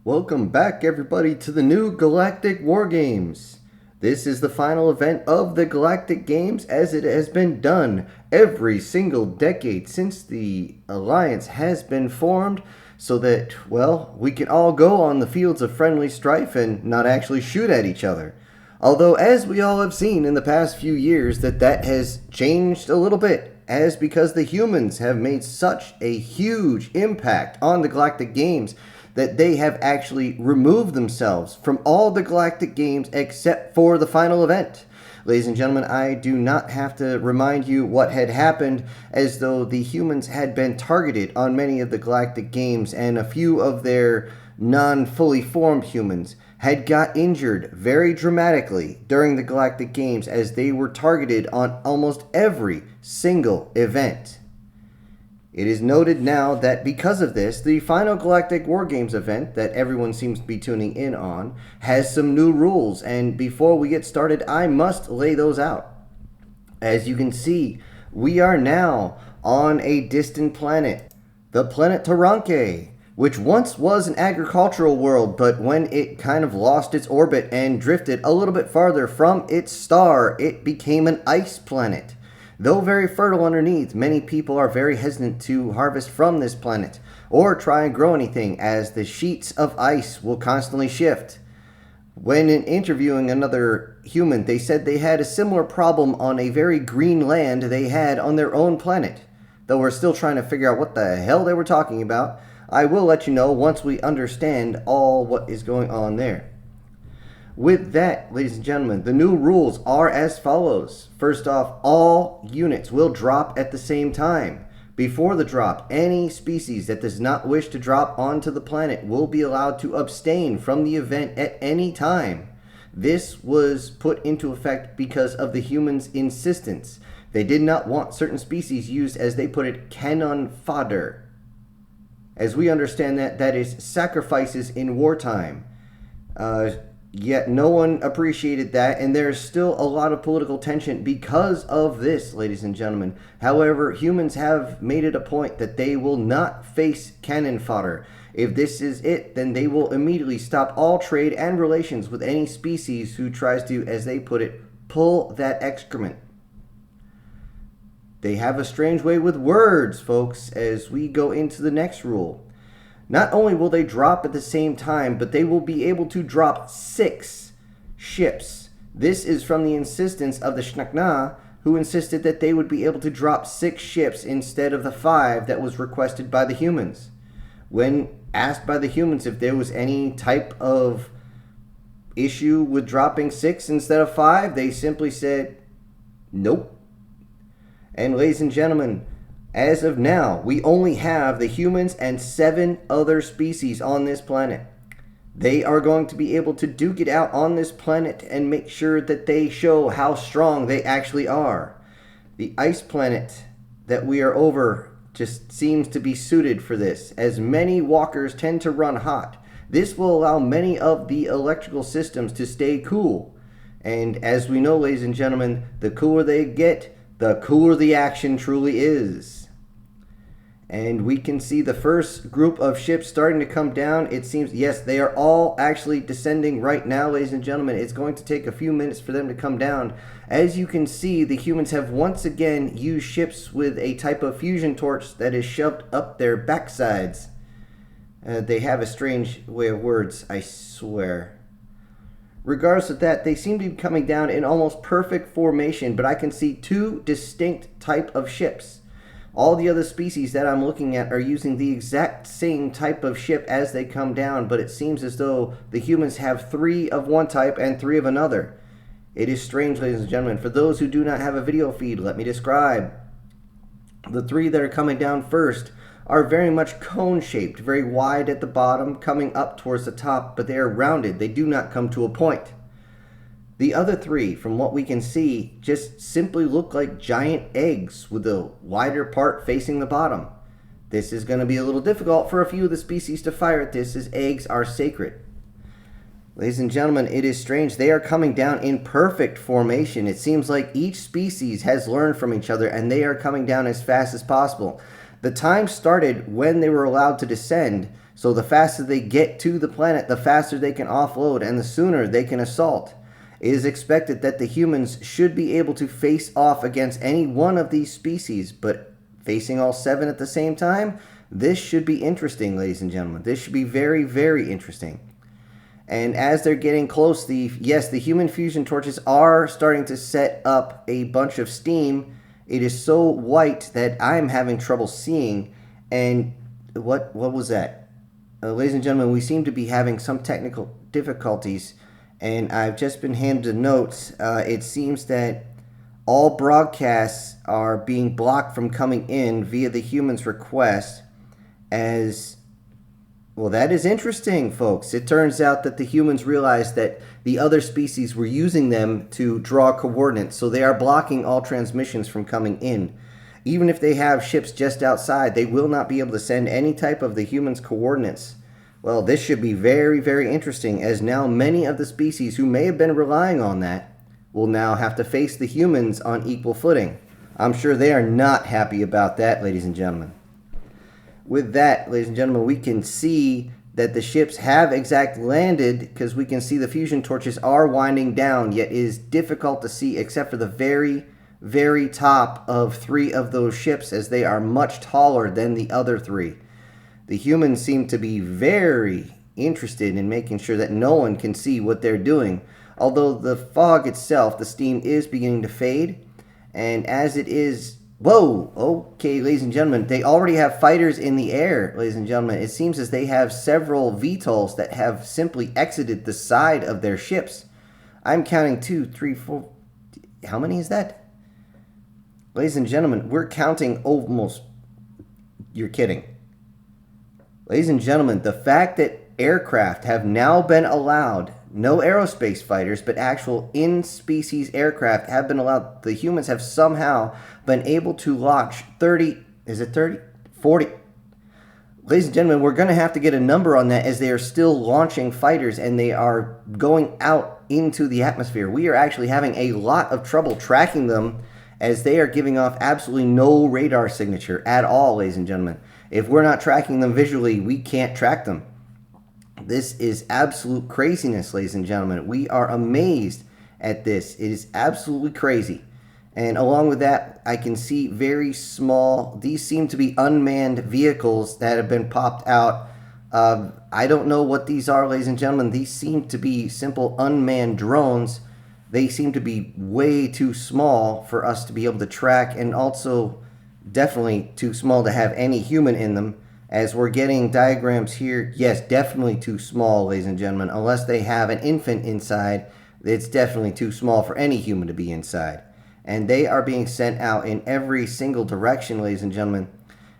Welcome back, everybody, to the new Galactic Wargames. This is the final event of the Galactic Games, as it has been done every single decade since the Alliance has been formed, so that, well, we can all go on the fields of friendly strife and not actually shoot at each other. Although, as we all have seen in the past few years, that has changed a little bit, as because the humans have made such a huge impact on the Galactic Games that they have actually removed themselves from all the Galactic Games except for the final event. Ladies and gentlemen, I do not have to remind you what had happened, as though the humans had been targeted on many of the Galactic Games, and a few of their non-fully formed humans had got injured very dramatically during the Galactic Games, as they were targeted on almost every single event. It is noted now that because of this, the final Galactic Wargames event that everyone seems to be tuning in on has some new rules, and before we get started, I must lay those out. As you can see, we are now on a distant planet, the planet Aranke, which once was an agricultural world, but when it kind of lost its orbit and drifted a little bit farther from its star, it became an ice planet. Though very fertile underneath, many people are very hesitant to harvest from this planet or try and grow anything, as the sheets of ice will constantly shift. When in interviewing another human, they said they had a similar problem on a very green land they had on their own planet. Though we're still trying to figure out what the hell they were talking about, I will let you know once we understand all what is going on there. With that, ladies and gentlemen, the new rules are as follows. First off, all units will drop at the same time. Before the drop, any species that does not wish to drop onto the planet will be allowed to abstain from the event at any time. This was put into effect because of the humans' insistence. They did not want certain species used, as they put it, cannon fodder. As we understand that, that is sacrifices in wartime. Yet no one appreciated that, and there's still a lot of political tension because of this, ladies and gentlemen. However, humans have made it a point that they will not face cannon fodder. If this is it, then they will immediately stop all trade and relations with any species who tries to, as they put it, pull that excrement. They have a strange way with words, folks, as we go into the next rule. Not only will they drop at the same time, but they will be able to drop 6 ships. This is from the insistence of the Shnakna, who insisted that they would be able to drop 6 ships instead of the 5 that was requested by the humans. When asked by the humans if there was any type of issue with dropping 6 instead of 5, they simply said, nope. And ladies and gentlemen, as of now, we only have the humans and 7 other species on this planet. They are going to be able to duke it out on this planet and make sure that they show how strong they actually are. The ice planet that we are over just seems to be suited for this, as many walkers tend to run hot. This will allow many of the electrical systems to stay cool. And as we know, ladies and gentlemen, the cooler they get, the cooler the action truly is. And we can see the first group of ships starting to come down. It seems, yes, they are all actually descending right now, ladies and gentlemen. It's going to take a few minutes for them to come down. As you can see, the humans have once again used ships with a type of fusion torch that is shoved up their backsides. They have a strange way of words, I swear. Regardless of that, they seem to be coming down in almost perfect formation, but I can see 2 distinct type of ships. All the other species that I'm looking at are using the exact same type of ship as they come down, but it seems as though the humans have 3 of one type and 3 of another. It is strange, ladies and gentlemen. For those who do not have a video feed, let me describe. The 3 that are coming down first are very much cone-shaped, very wide at the bottom, coming up towards the top, but they are rounded. They do not come to a point. The other 3, from what we can see, just simply look like giant eggs with the wider part facing the bottom. This is going to be a little difficult for a few of the species to fire at this, as eggs are sacred. Ladies and gentlemen, it is strange. They are coming down in perfect formation. It seems like each species has learned from each other, and they are coming down as fast as possible. The time started when they were allowed to descend, So the faster they get to the planet, the faster they can offload and the sooner they can assault. It is expected that the humans should be able to face off against any one of these species, but facing all 7 at the same time, this should be interesting, ladies and gentlemen. This should be very, very interesting. And as they're getting close, the human fusion torches are starting to set up a bunch of steam. It is so white that I'm having trouble seeing. And what was that? Ladies and gentlemen, we seem to be having some technical difficulties, and I've just been handed notes. It seems that all broadcasts are being blocked from coming in via the human's request. As well, that is interesting, folks. It turns out that the humans realized that the other species were using them to draw coordinates, so they are blocking all transmissions from coming in. Even if they have ships just outside, they will not be able to send any type of the humans' coordinates. Well, this should be very, very interesting, as now many of the species who may have been relying on that will now have to face the humans on equal footing. I'm sure they are not happy about that, ladies and gentlemen. With that, ladies and gentlemen, we can see that the ships have exactly landed, because we can see the fusion torches are winding down, yet it is difficult to see except for the very top of 3 of those ships, as they are much taller than the other 3. The humans seem to be very interested in making sure that no one can see what they're doing. Although the fog itself, the steam is beginning to fade. And as it is... Whoa! Okay, ladies and gentlemen, they already have fighters in the air, ladies and gentlemen. It seems as they have several VTOLs that have simply exited the side of their ships. I'm counting 2, 3, 4... How many is that? Ladies and gentlemen, we're counting almost... You're kidding. Ladies and gentlemen, the fact that aircraft have now been allowed, no aerospace fighters, but actual in-species aircraft have been allowed. The humans have somehow been able to launch 30, is it 30? 40. Ladies and gentlemen, we're going to have to get a number on that, as they are still launching fighters and they are going out into the atmosphere. We are actually having a lot of trouble tracking them, as they are giving off absolutely no radar signature at all, ladies and gentlemen. If we're not tracking them visually, we can't track them. This is absolute craziness, ladies and gentlemen. We are amazed at this. It is absolutely crazy. And along with that, I can see very small, these seem to be unmanned vehicles that have been popped out. I don't know what these are, ladies and gentlemen. These seem to be simple unmanned drones. They seem to be way too small for us to be able to track, and also definitely too small to have any human in them. As we're getting diagrams here, yes, definitely too small, ladies and gentlemen. Unless they have an infant inside, it's definitely too small for any human to be inside. And they are being sent out in every single direction, ladies and gentlemen.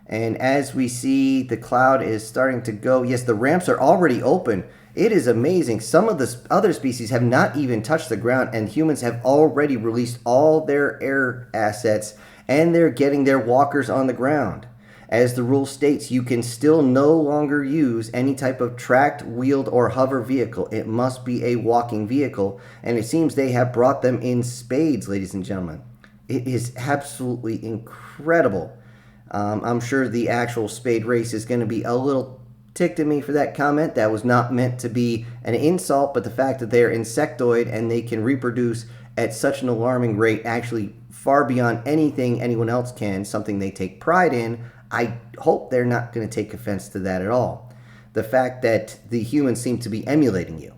And as we see, the cloud is starting to go. Yes, the ramps are already open. It is amazing. Some of the other species have not even touched the ground, and humans have already released all their air assets, and they're getting their walkers on the ground. As the rule states, you can still no longer use any type of tracked, wheeled, or hover vehicle. It must be a walking vehicle, and it seems they have brought them in spades, ladies and gentlemen. It is absolutely incredible. I'm sure the actual spade race is going to be a little ticked at me for that comment. That was not meant to be an insult, but the fact that they're insectoid and they can reproduce at such an alarming rate, actually far beyond anything anyone else can, something they take pride in, I hope they're not going to take offense to that at all. The fact that the humans seem to be emulating you.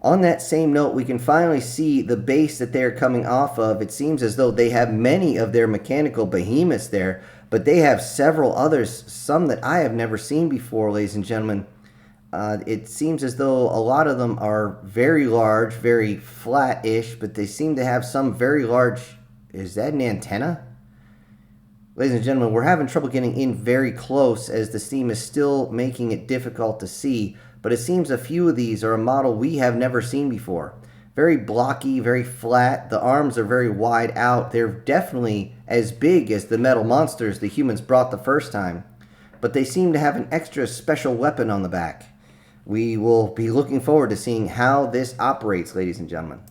On that same note, we can finally see the base that they're coming off of. It seems as though they have many of their mechanical behemoths there, but they have several others, some that I have never seen before, ladies and gentlemen. It seems as though a lot of them are very large, very flat-ish, but they seem to have some very large... Is that an antenna? Ladies and gentlemen, we're having trouble getting in very close, as the steam is still making it difficult to see, but it seems a few of these are a model we have never seen before. Very blocky, very flat. The arms are very wide out. They're definitely as big as the metal monsters the humans brought the first time, but they seem to have an extra special weapon on the back. We will be looking forward to seeing how this operates, ladies and gentlemen.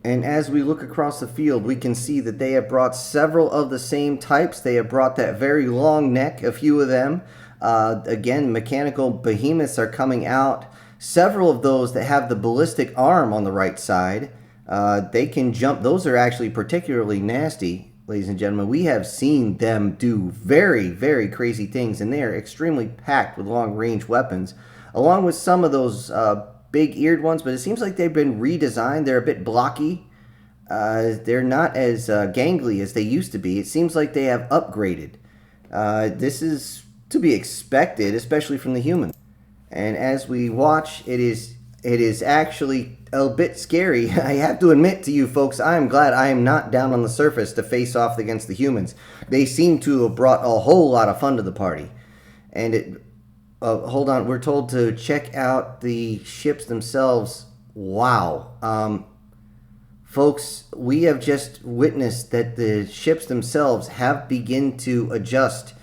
And as we look across the field, we can see that they have brought several of the same types. They have brought that very long neck, a few of them. Again, mechanical behemoths are coming out. Several of those that have the ballistic arm on the right side, they can jump. Those are actually particularly nasty, ladies and gentlemen. We have seen them do very, very crazy things, and they are extremely packed with long-range weapons, along with some of those big-eared ones, but it seems like they've been redesigned. They're a bit blocky. They're not as gangly as they used to be. It seems like they have upgraded. This is to be expected, especially from the humans. And as we watch, it is actually a bit scary. I have to admit to you folks, I am glad I am not down on the surface to face off against the humans. They seem to have brought a whole lot of fun to the party. And hold on, we're told to check out the ships themselves. Wow. Folks, we have just witnessed that the ships themselves have begun to adjust.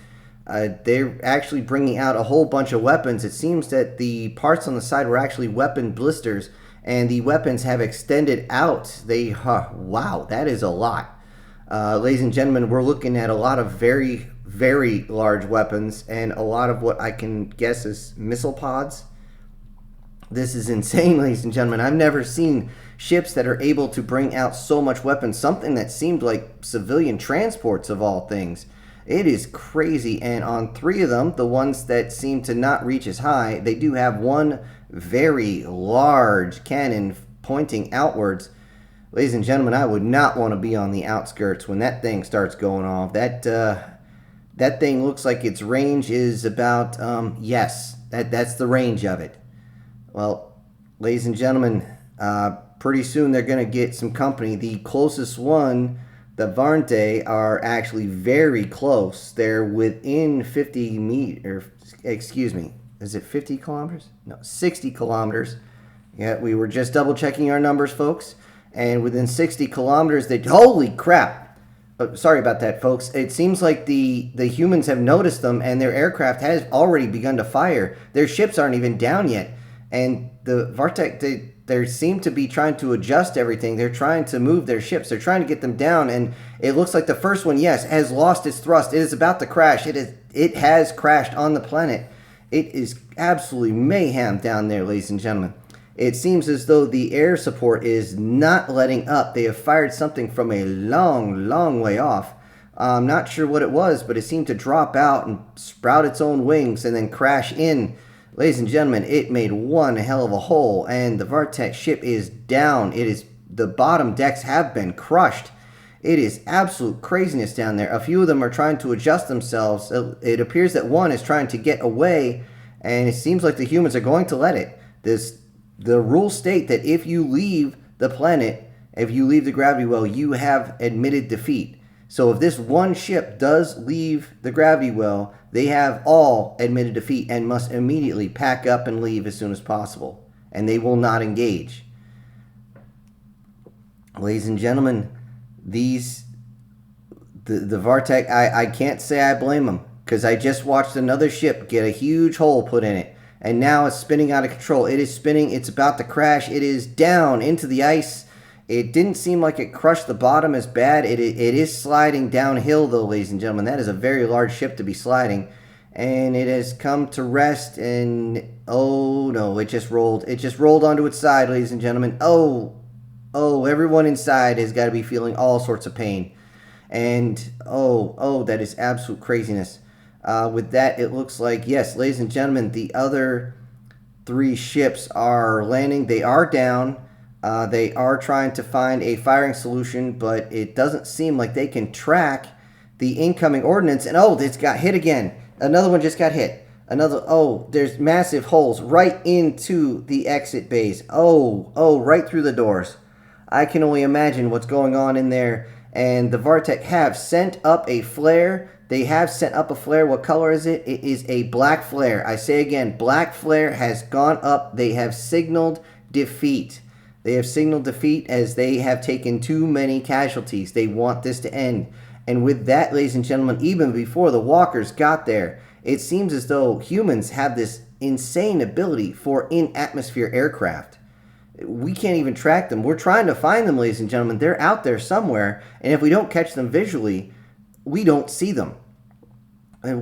They're actually bringing out a whole bunch of weapons. It seems that the parts on the side were actually weapon blisters, and the weapons have extended out. Wow, that is a lot. Ladies and gentlemen, we're looking at a lot of very, very large weapons, and a lot of what I can guess is missile pods. This is insane, ladies and gentlemen. I've never seen ships that are able to bring out so much weapons, something that seemed like civilian transports of all things. It is crazy, and on 3 of them, the ones that seem to not reach as high, they do have one very large cannon pointing outwards. Ladies and gentlemen, I would not want to be on the outskirts when that thing starts going off. That thing looks like its range is about, yes, that's the range of it. Well, ladies and gentlemen, pretty soon they're going to get some company. The closest one, the Aranke, are actually very close. They're within 50 meters, excuse me, is it 50 kilometers? No, 60 kilometers. Yeah, we were just double checking our numbers, folks. And within 60 kilometers, holy crap. Sorry about that, folks. It seems like the humans have noticed them, and their aircraft has already begun to fire. Their ships aren't even down yet. And the Vartek, they seem to be trying to adjust everything. They're trying to move their ships. They're trying to get them down, and it looks like the first one, yes, has lost its thrust. It is about to crash. It has crashed on the planet. It is absolutely mayhem down there, ladies and gentlemen. It seems as though the air support is not letting up. They have fired something from a long, long way off. I'm not sure what it was, but it seemed to drop out and sprout its own wings and then crash in. Ladies and gentlemen, it made one hell of a hole, and the Vartek ship is down. The bottom decks have been crushed. It is absolute craziness down there. A few of them are trying to adjust themselves. It appears that one is trying to get away, and it seems like the humans are going to let it. The rules state that if you leave the planet, if you leave the gravity well, you have admitted defeat. So if this one ship does leave the gravity well, they have all admitted defeat and must immediately pack up and leave as soon as possible. And they will not engage. Ladies and gentlemen, the Vartek, I can't say I blame them, because I just watched another ship get a huge hole put in it. And now it's spinning out of control. It is spinning. It's about to crash. It is down into the ice. It didn't seem like it crushed the bottom as bad. It is sliding downhill, though, ladies and gentlemen. That is a very large ship to be sliding. And it has come to rest, and oh no, it just rolled. It just rolled onto its side, ladies and gentlemen. Oh, everyone inside has got to be feeling all sorts of pain. And oh, that is absolute craziness. With that, it looks like, yes, ladies and gentlemen, the other 3 ships are landing. They are down. They are trying to find a firing solution, but it doesn't seem like they can track the incoming ordnance. And it's got hit again. Another one just got hit. There's massive holes right into the exit bays. Right through the doors. I can only imagine what's going on in there. And the Vartek have sent up a flare. They have sent up a flare. What color is it? It is a black flare. I say again, black flare has gone up. They have signaled defeat. They have signaled defeat as they have taken too many casualties. They want this to end. And with that, ladies and gentlemen, even before the walkers got there, it seems as though humans have this insane ability for in-atmosphere aircraft. We can't even track them. We're trying to find them, ladies and gentlemen. They're out there somewhere. And if we don't catch them visually, we don't see them. And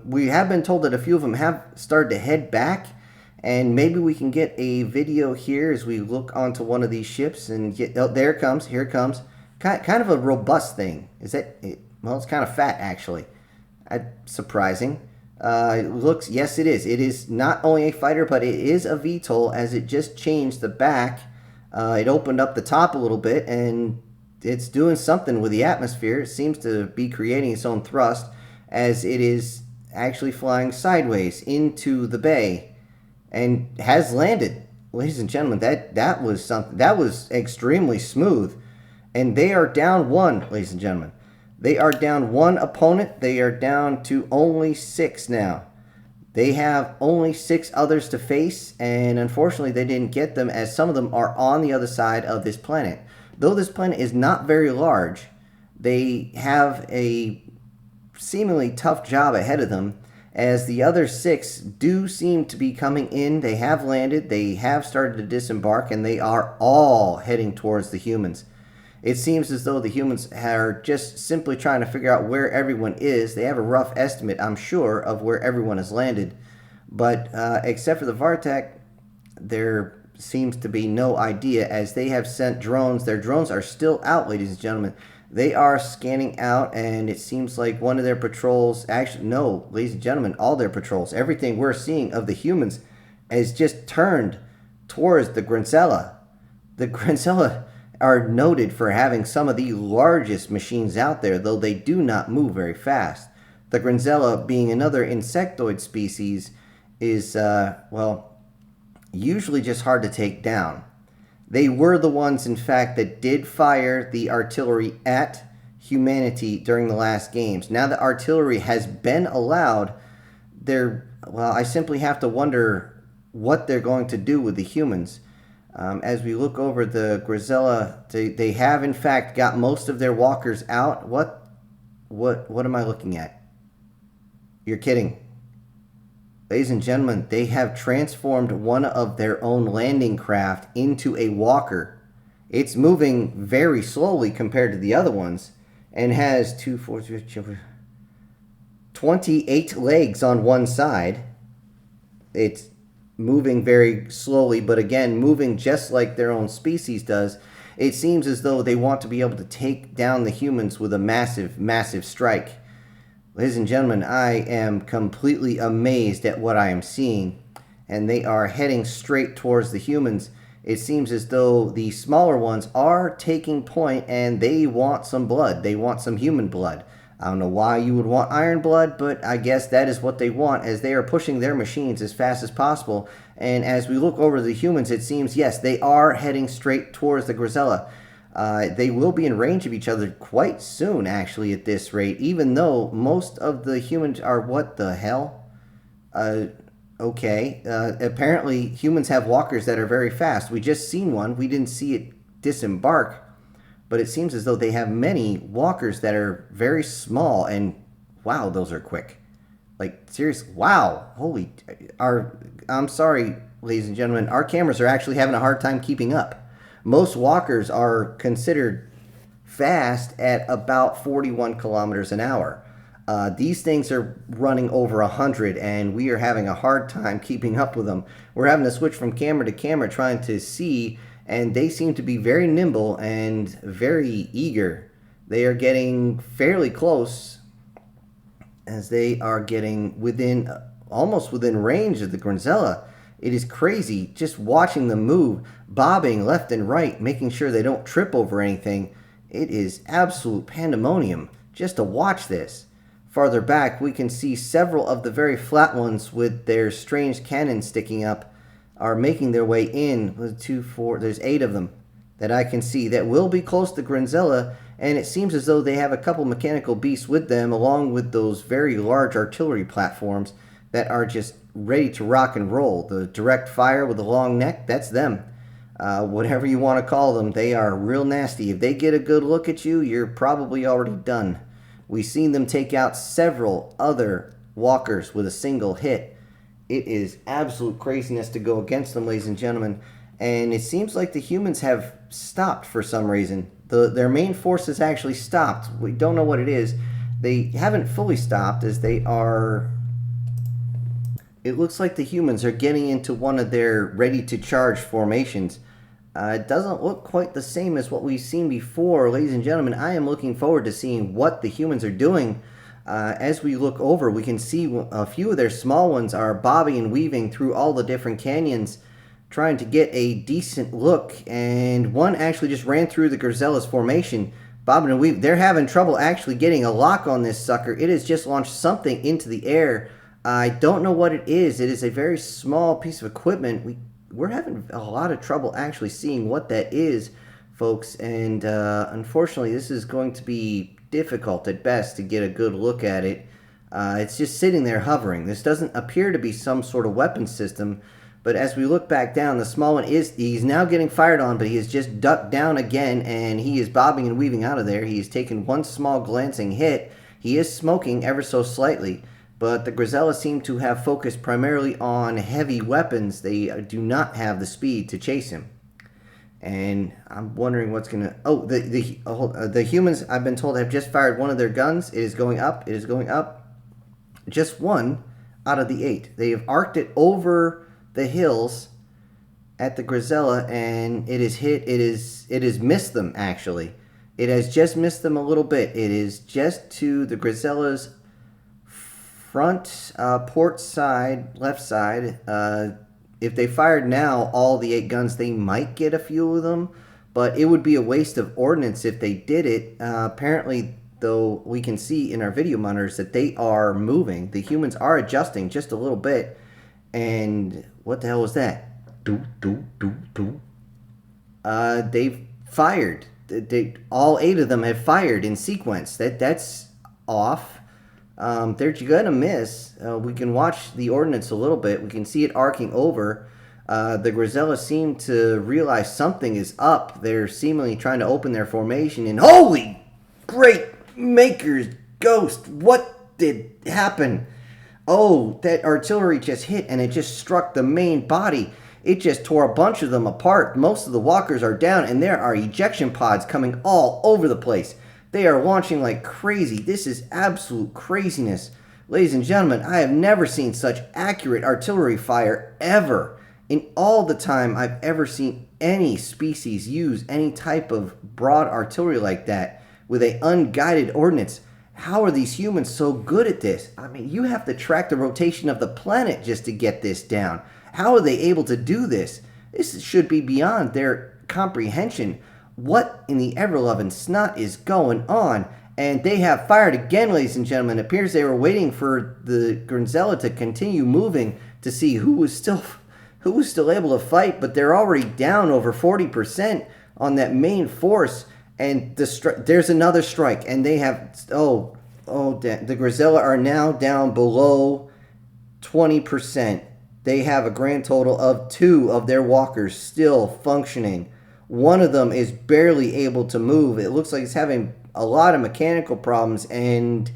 we have been told that a few of them have started to head back, and maybe we can get a video here as we look onto one of these ships and get. Oh, there it comes. Here it comes. Kind of a robust thing. Is that? Well, it's kind of fat actually. Surprising. It looks. Yes, it is. It is not only a fighter, but it is a VTOL, as it just changed the back. It opened up the top a little bit, and it's doing something with the atmosphere. It seems to be creating its own thrust, as it is actually flying sideways into the bay and has landed. Ladies and gentlemen, that was something. That was extremely smooth. And they are down one, ladies and gentlemen. They are down one opponent. They are down to only 6 now. They have only 6 others to face, and unfortunately they didn't get them, as some of them are on the other side of this planet. Though this planet is not very large, they have a seemingly tough job ahead of them, as the other 6 do seem to be coming in. They have landed, they have started to disembark, and they are all heading towards the humans. It seems as though the humans are just simply trying to figure out where everyone is. They have a rough estimate, I'm sure, of where everyone has landed. But except for the Vartak, there seems to be no idea, as they have sent drones. Their drones are still out, ladies and gentlemen. They are scanning out, and it seems like one of their patrols... Actually, no, ladies and gentlemen, all their patrols, everything we're seeing of the humans has just turned towards the Grenzella. The Grenzella are noted for having some of the largest machines out there, though they do not move very fast. The Grenzella, being another insectoid species, is, well, usually just hard to take down. They were the ones, in fact, that did fire the artillery at humanity during the last games. Now that artillery has been allowed, well, I simply have to wonder what they're going to do with the humans. As we look over the Grenzella, they have in fact got most of their walkers out. What am I looking at? You're kidding. Ladies and gentlemen, they have transformed one of their own landing craft into a walker. It's moving very slowly compared to the other ones, and has 28 legs on one side. It's moving very slowly, but again, moving just like their own species does. It seems as though they want to be able to take down the humans with a massive, massive strike. Ladies and gentlemen, I am completely amazed at what I am seeing, and they are heading straight towards the humans. It seems as though the smaller ones are taking point, and they want some blood. They want some human blood. I don't know why you would want iron blood, but I guess that is what they want, as they are pushing their machines as fast as possible. And as we look over the humans, it seems, yes, they are heading straight towards the Grenzella. They will be in range of each other quite soon, actually, at this rate, even though most of the humans are... What the hell? Okay. Apparently, humans have walkers that are very fast. We just seen one. We didn't see it disembark. But it seems as though they have many walkers that are very small, and wow, those are quick. Like, seriously, wow, holy, I'm sorry, ladies and gentlemen, our cameras are actually having a hard time keeping up. Most walkers are considered fast at about 41 kilometers an hour. These things are running over 100, and we are having a hard time keeping up with them. We're having to switch from camera to camera trying to see, and they seem to be very nimble and very eager. They are getting fairly close, as they are getting almost within range of the Grenzella. It is crazy just watching them move, bobbing left and right, making sure they don't trip over anything. It is absolute pandemonium just to watch this. Farther back, we can see several of the very flat ones with their strange cannons sticking up are making their way in. There's 8 of them that I can see that will be close to Grenzella, and it seems as though they have a couple mechanical beasts with them, along with those very large artillery platforms that are just ready to rock and roll. The direct fire with the long neck, that's them. Whatever you want to call them, they are real nasty. If they get a good look at you, you're probably already done. We've seen them take out several other walkers with a single hit. It is absolute craziness to go against them, ladies and gentlemen. And it seems like the humans have stopped for some reason. Their main force has actually stopped. We don't know what it is. They haven't fully stopped as they are... It looks like the humans are getting into one of their ready-to-charge formations. It doesn't look quite the same as what we've seen before. Ladies and gentlemen, I am looking forward to seeing what the humans are doing. As we look over, we can see a few of their small ones are bobbing and weaving through all the different canyons, trying to get a decent look. And one actually just ran through the Grenzella's formation, bobbing and weaving. They're having trouble actually getting a lock on this sucker. It has just launched something into the air. I don't know what it is. It is a very small piece of equipment. We're having a lot of trouble actually seeing what that is, folks. And unfortunately, this is going to be difficult at best to get a good look at it. It's just sitting there hovering. This doesn't appear to be some sort of weapon system. But as we look back down, the small one he's now getting fired on, but he has just ducked down again, and he is bobbing and weaving out of there. He has taken one small glancing hit. He is smoking ever so slightly. But the Grenzella seem to have focused primarily on heavy weapons. They do not have the speed to chase him. And I'm wondering what's going to... Oh, the humans, I've been told, have just fired one of their guns. It is going up. It is going up. Just one out of the 8. They have arced it over the hills at the Grenzella, and it is hit. It has missed them, actually. It has just missed them a little bit. It is just to the Grenzella's front port side, left side. If they fired now all the 8 guns, they might get a few of them, but it would be a waste of ordnance if they did it. Apparently, though, we can see in our video monitors that they are moving. The humans are adjusting just a little bit. And what the hell was that? They've fired. All 8 of them have fired in sequence. That's off. They're gonna miss. We can watch the ordnance a little bit. We can see it arcing over. The Grenzella seem to realize something is up. They're seemingly trying to open their formation. And holy great makers, ghost! What did happen? Oh, that artillery just hit and it just struck the main body. It just tore a bunch of them apart. Most of the walkers are down, and there are ejection pods coming all over the place. They are launching like crazy. This is absolute craziness. Ladies and gentlemen, I have never seen such accurate artillery fire ever. In all the time I've ever seen any species use any type of broad artillery like that with an unguided ordnance. How are these humans so good at this? I mean, you have to track the rotation of the planet just to get this down. How are they able to do this? This should be beyond their comprehension. What in the ever-loving snot is going on? And they have fired again, ladies and gentlemen. It appears they were waiting for the Grenzella to continue moving to see who was still able to fight, but they're already down over 40% on that main force. And there's another strike, and they have the Grenzella are now down below 20%. They have a grand total of 2 of their walkers still functioning. One of them is barely able to move. It looks like it's having a lot of mechanical problems, and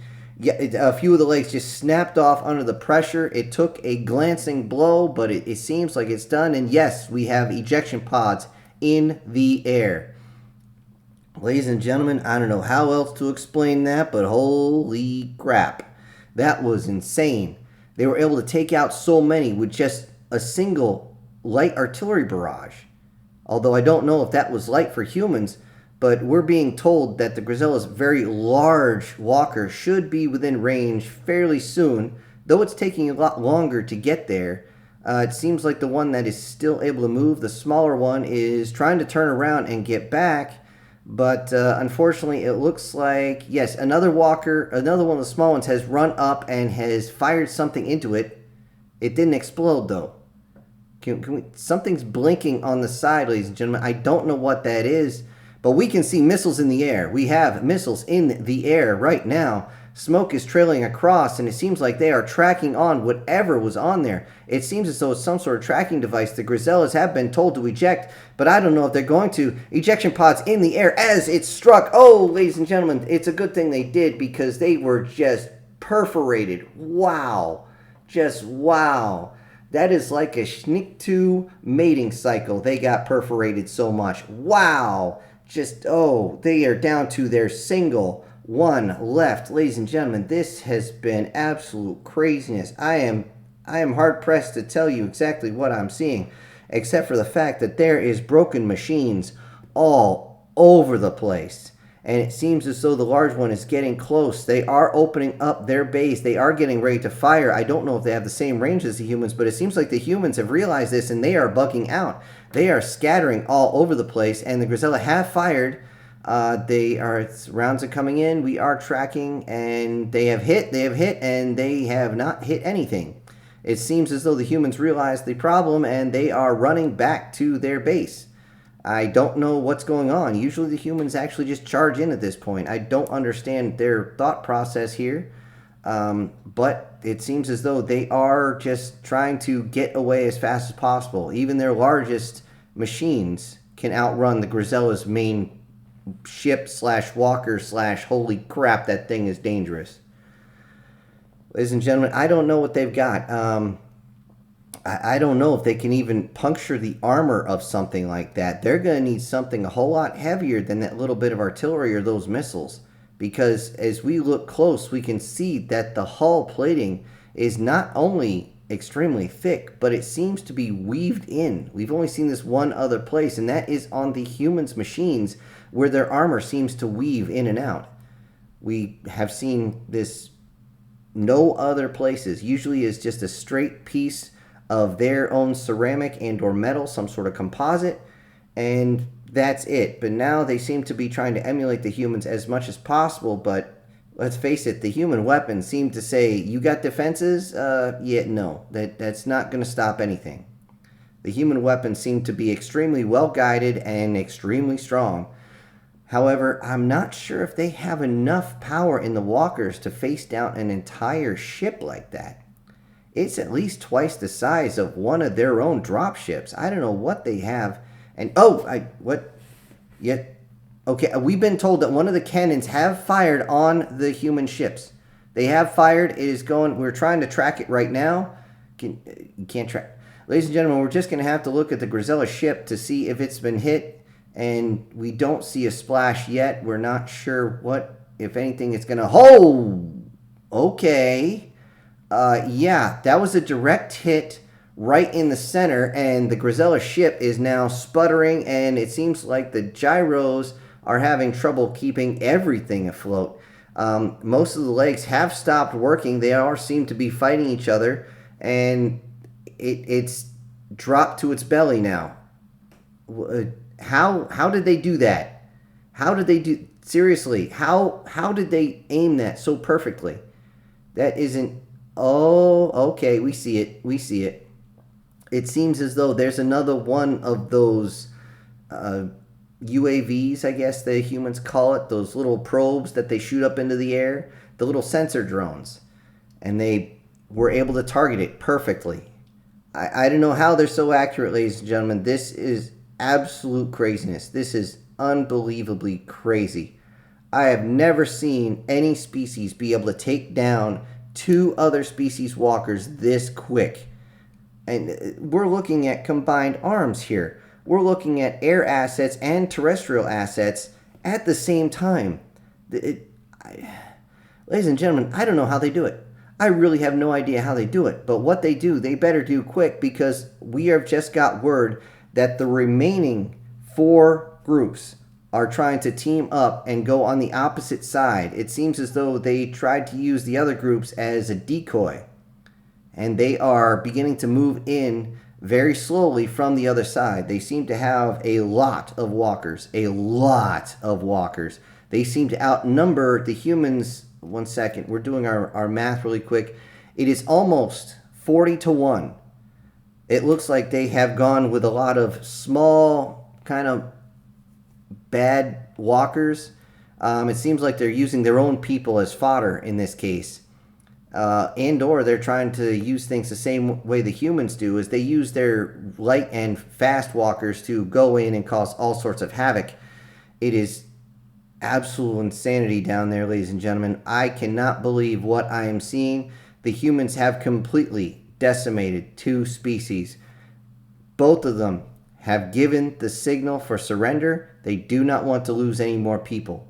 a few of the legs just snapped off under the pressure. It took a glancing blow, but it seems like it's done. And yes, we have ejection pods in the air. Ladies and gentlemen, I don't know how else to explain that, but holy crap. That was insane. They were able to take out so many with just a single light artillery barrage. Although I don't know if that was light for humans, but we're being told that the Grenzella's very large walker should be within range fairly soon, though it's taking a lot longer to get there. It seems like the one that is still able to move, the smaller one, is trying to turn around and get back, but unfortunately it looks like, yes, another walker, another one of the small ones has run up and has fired something into it. It didn't explode though. Something's blinking on the side, ladies and gentlemen. I don't know what that is, but we can see missiles in the air. We have missiles in the air right now. Smoke is trailing across, and it seems like they are tracking on whatever was on there. It seems as though it's some sort of tracking device. The Grenzellas have been told to eject, but I don't know if they're going to. Ejection pods in the air as it struck. Oh, ladies and gentlemen, it's a good thing they did because they were just perforated. Wow. Just wow. That is like a Schnick 2 mating cycle. They got perforated so much. Wow. Just, oh, they are down to their single one left. Ladies and gentlemen, this has been absolute craziness. I am hard pressed to tell you exactly what I'm seeing, except for the fact that there is broken machines all over the place. And it seems as though the large one is getting close. They are opening up their base. They are getting ready to fire. I don't know if they have the same range as the humans, but it seems like the humans have realized this and they are bugging out. They are scattering all over the place, and the Grenzella have fired. Rounds are coming in. We are tracking, and they have hit, and they have not hit anything. It seems as though the humans realized the problem, and they are running back to their base. I don't know what's going on. Usually the humans actually just charge in at this point. I don't understand their thought process here. But it seems as though they are just trying to get away as fast as possible. Even their largest machines can outrun the Grenzella's main ship / walker / holy crap, that thing is dangerous. Ladies and gentlemen, I don't know what they've got. I don't know if they can even puncture the armor of something like that. They're going to need something a whole lot heavier than that little bit of artillery or those missiles. Because as we look close, we can see that the hull plating is not only extremely thick, but it seems to be weaved in. We've only seen this one other place, and that is on the humans' machines, where their armor seems to weave in and out. We have seen this no other places. Usually is just a straight piece of their own ceramic and or metal, some sort of composite, and that's it. But now they seem to be trying to emulate the humans as much as possible, but let's face it, the human weapons seem to say, you got defenses? Yeah, no, that's not going to stop anything. The human weapons seem to be extremely well guided and extremely strong. However, I'm not sure if they have enough power in the walkers to face down an entire ship like that. It's at least twice the size of one of their own drop ships. I don't know what they have. And, okay, we've been told that one of the cannons have fired on the human ships. They have fired. It is going, we're trying to track it right now. You can't track. Ladies and gentlemen, we're just going to have to look at the Grenzella ship to see if it's been hit. And we don't see a splash yet. We're not sure what, if anything, it's going to, okay. Yeah, that was a direct hit right in the center, and the Grenzella ship is now sputtering, and it seems like the gyros are having trouble keeping everything afloat. Most of the legs have stopped working. They all seem to be fighting each other, and it's dropped to its belly now. How did they do that? Seriously, how did they aim that so perfectly? That isn't... Oh, okay, we see it. It seems as though there's another one of those UAVs, I guess the humans call it, those little probes that they shoot up into the air, the little sensor drones. And they were able to target it perfectly. I don't know how they're so accurate, ladies and gentlemen. This is absolute craziness. This is unbelievably crazy. I have never seen any species be able to take down two other species walkers this quick. And we're looking at combined arms here. We're looking at air assets and terrestrial assets at the same time. Ladies and gentlemen, I don't know how they do it. I really have no idea how they do it. But what they do, they better do quick, because we have just got word that the remaining 4 groups are trying to team up and go on the opposite side. It seems as though they tried to use the other groups as a decoy. And they are beginning to move in very slowly from the other side. They seem to have a lot of walkers. A lot of walkers. They seem to outnumber the humans. One second. We're doing our math really quick. It is almost 40-1. It looks like they have gone with a lot of small, kind of bad walkers. It seems like they're using their own people as fodder in this case. And or they're trying to use things the same way the humans do, is they use their light and fast walkers to go in and cause all sorts of havoc. It is absolute insanity down there, ladies and gentlemen. I cannot believe what I am seeing. The humans have completely decimated 2 species. Both of them have given the signal for surrender. They do not want to lose any more people.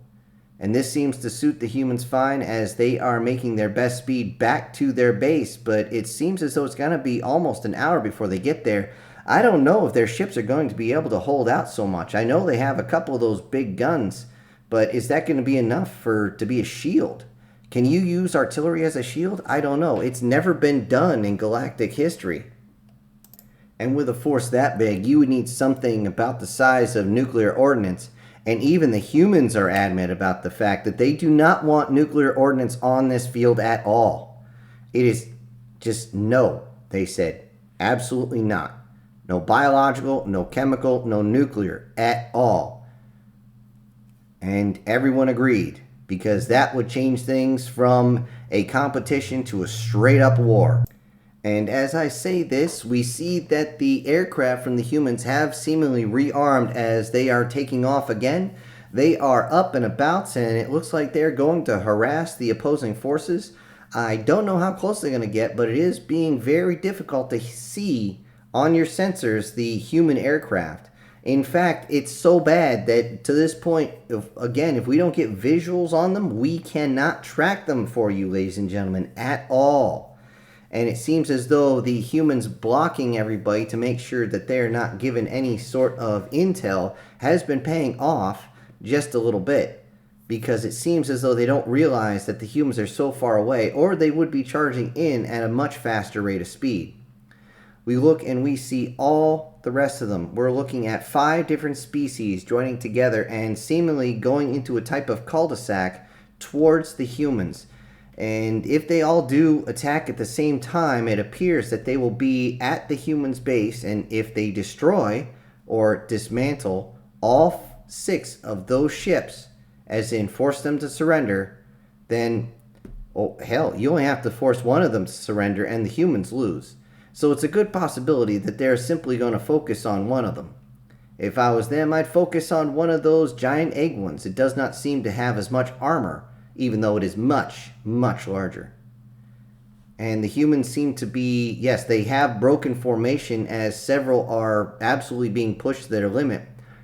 And this seems to suit the humans fine as they are making their best speed back to their base, but it seems as though it's going to be almost an hour before they get there. I don't know if their ships are going to be able to hold out so much. I know they have a couple of those big guns, but is that going to be enough to be a shield? Can you use artillery as a shield? I don't know. It's never been done in galactic history. And with a force that big, you would need something about the size of nuclear ordnance. And even the humans are adamant about the fact that they do not want nuclear ordnance on this field at all. It is just no, they said. Absolutely not. No biological, no chemical, no nuclear at all. And everyone agreed, because that would change things from a competition to a straight-up war. And as I say this, we see that the aircraft from the humans have seemingly rearmed as they are taking off again. They are up and about, and it looks like they're going to harass the opposing forces. I don't know how close they're going to get, but it is being very difficult to see on your sensors the human aircraft. In fact, it's so bad that to this point, if we don't get visuals on them, we cannot track them for you, ladies and gentlemen, at all. And it seems as though the humans blocking everybody to make sure that they're not given any sort of intel has been paying off just a little bit. Because it seems as though they don't realize that the humans are so far away, or they would be charging in at a much faster rate of speed. We look and we see all the rest of them. We're looking at 5 different species joining together and seemingly going into a type of cul-de-sac towards the humans. And if they all do attack at the same time, it appears that they will be at the humans' base, and if they destroy or dismantle all 6 of those ships, as in force them to surrender, then, oh hell, you only have to force one of them to surrender and the humans lose. So it's a good possibility that they're simply going to focus on one of them. If I was them, I'd focus on one of those giant egg ones. It does not seem to have as much armor, even though it is much, much larger. And the humans seem to be, yes, they have broken formation as several are absolutely being pushed to their limit.